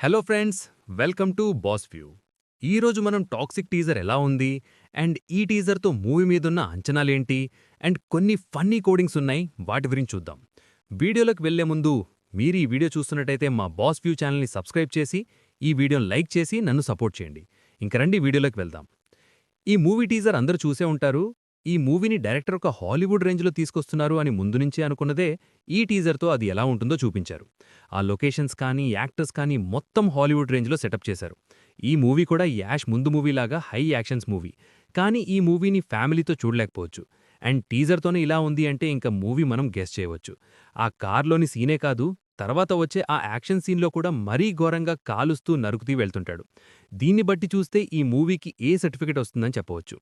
Hello friends, welcome to boss view. ఈరోజు మనం toxic teaser ఎలా ఉంది అండ్ ఈ టీజర్తో మూవీ మీదున్న అంచనాలేంటి అండ్ కొన్ని ఫన్నీ కోడింగ్స్ ఉన్నాయి, వాటి గురించి చూద్దాం. వీడియోలోకి వెళ్లే ముందు మీరు ఈ వీడియో చూస్తున్నట్టయితే మా బాస్ వ్యూ ఛానల్ని సబ్స్క్రైబ్ చేసి ఈ వీడియోని లైక్ చేసి నన్ను సపోర్ట్ చేయండి. ఇంక రండి వీడియోలోకి వెళ్దాం. ఈ మూవీ టీజర్ అందరూ చూసే ఉంటారు. ఈ మూవీని డైరెక్టర్ ఒక హాలీవుడ్ రేంజ్లో తీసుకొస్తున్నారు అని ముందు నుంచే అనుకున్నదే. ఈ టీజర్తో అది ఎలా ఉంటుందో చూపించారు. ఆ లొకేషన్స్ కానీ యాక్టర్స్ కానీ మొత్తం హాలీవుడ్ రేంజ్లో సెటప్ చేశారు. ఈ మూవీ కూడా యాష్ ముందు మూవీలాగా హై యాక్షన్స్ మూవీ, కానీ ఈ మూవీని ఫ్యామిలీతో చూడలేకపోవచ్చు. అండ్ టీజర్తోనే ఇలా ఉంది అంటే ఇంకా మూవీ మనం గెస్ చేయవచ్చు. ఆ కార్లోని సీనే కాదు, తర్వాత వచ్చే ఆ యాక్షన్ సీన్లో కూడా మరీ ఘోరంగా కాలుస్తూ నరుకుతూ వెళ్తుంటాడు. దీన్ని బట్టి చూస్తే ఈ మూవీకి ఏ సర్టిఫికెట్ వస్తుందని చెప్పవచ్చు.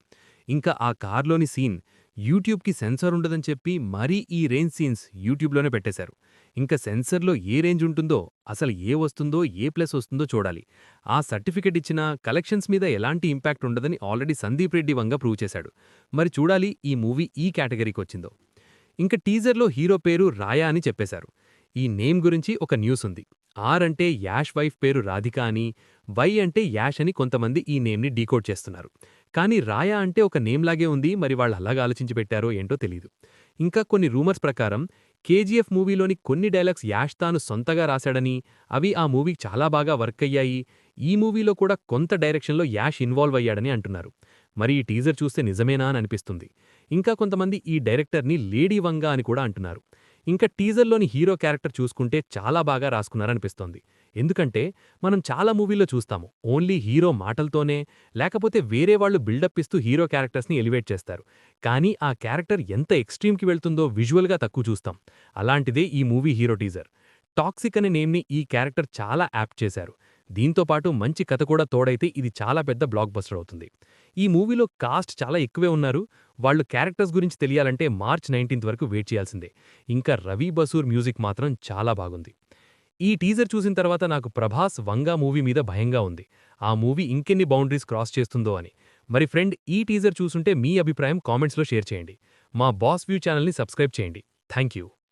ఇంకా ఆ కార్లోని సీన్ యూట్యూబ్కి సెన్సార్ ఉండదని చెప్పి మరీ ఈ రేంజ్ సీన్స్ యూట్యూబ్లోనే పెట్టేశారు. ఇంకా సెన్సర్లో ఏ రేంజ్ ఉంటుందో, అసలు ఏ వస్తుందో, ఏ ప్లస్ వస్తుందో చూడాలి. ఆ సర్టిఫికెట్ ఇచ్చినా కలెక్షన్స్ మీద ఎలాంటి ఇంపాక్ట్ ఉండదని ఆల్రెడీ సందీప్ రెడ్డి వంగ ప్రూవ్ చేశాడు. మరి చూడాలి ఈ మూవీ ఈ కేటగిరీకి వచ్చిందో. ఇంకా టీజర్లో హీరో పేరు రాయా అని చెప్పేశారు. ఈ నేమ్ గురించి ఒక న్యూస్ ఉంది. ఆర్ అంటే యాష్ వైఫ్ పేరు రాధిక అని, వై అంటే యాష్ అని కొంతమంది ఈ నేమ్ని డీకోడ్ చేస్తున్నారు. కానీ రాయా అంటే ఒక నేమ్లాగే ఉంది, మరి వాళ్ళు అలాగా ఆలోచించి పెట్టారో ఏంటో తెలీదు. ఇంకా కొన్ని రూమర్స్ ప్రకారం కేజీఎఫ్ మూవీలోని కొన్ని డైలాగ్స్ యాష్ తాను సొంతగా రాశాడని, అవి ఆ మూవీకి చాలా బాగా వర్క్ అయ్యాయి. ఈ మూవీలో కూడా కొంత డైరెక్షన్లో యాష్ ఇన్వాల్వ్ అయ్యాడని అంటున్నారు. మరి ఈ టీజర్ చూస్తే నిజమేనా అని అనిపిస్తుంది. ఇంకా కొంతమంది ఈ డైరెక్టర్ని లేడీ వంగ అని కూడా అంటున్నారు. ఇంకా టీజర్లోని హీరో క్యారెక్టర్ చూసుకుంటే చాలా బాగా రాసుకున్నారనిపిస్తోంది. ఎందుకంటే మనం చాలా మూవీల్లో చూస్తాము, ఓన్లీ హీరో మాటలతోనే లేకపోతే వేరే వాళ్ళు బిల్డప్ ఇస్తూ హీరో క్యారెక్టర్స్ని ఎలివేట్ చేస్తారు. కానీ ఆ క్యారెక్టర్ ఎంత ఎక్స్ట్రీమ్కి వెళ్తుందో విజువల్గా తక్కువ చూస్తాం. అలాంటిదే ఈ మూవీ హీరో టీజర్. టాక్సిక్ అనే నేమ్ని ఈ క్యారెక్టర్ చాలా యాప్ట్ చేశారు. దీంతోపాటు మంచి కథ కూడా తోడైతే ఇది చాలా పెద్ద బ్లాక్ బస్టర్ అవుతుంది. ఈ మూవీలో కాస్ట్ చాలా ఎక్కువే ఉన్నారు. వాళ్ళు క్యారెక్టర్స్ గురించి తెలియాలంటే మార్చ్ 19th వరకు వెయిట్ చేయాల్సిందే. ఇంకా రవి బసూర్ మ్యూజిక్ మాత్రం చాలా బాగుంది. ఈ టీజర్ చూసిన తర్వాత నాకు ప్రభాస్ వంగా మూవీ మీద భయంగా ఉంది. ఆ మూవీ ఇంకెన్ని బౌండరీస్ క్రాస్ చేస్తుందో అని. మరి ఫ్రెండ్, ఈ టీజర్ చూసుంటే మీ అభిప్రాయం కామెంట్స్లో షేర్ చేయండి. మా బాస్ వ్యూ ఛానల్ని సబ్స్క్రైబ్ చేయండి. Thank you.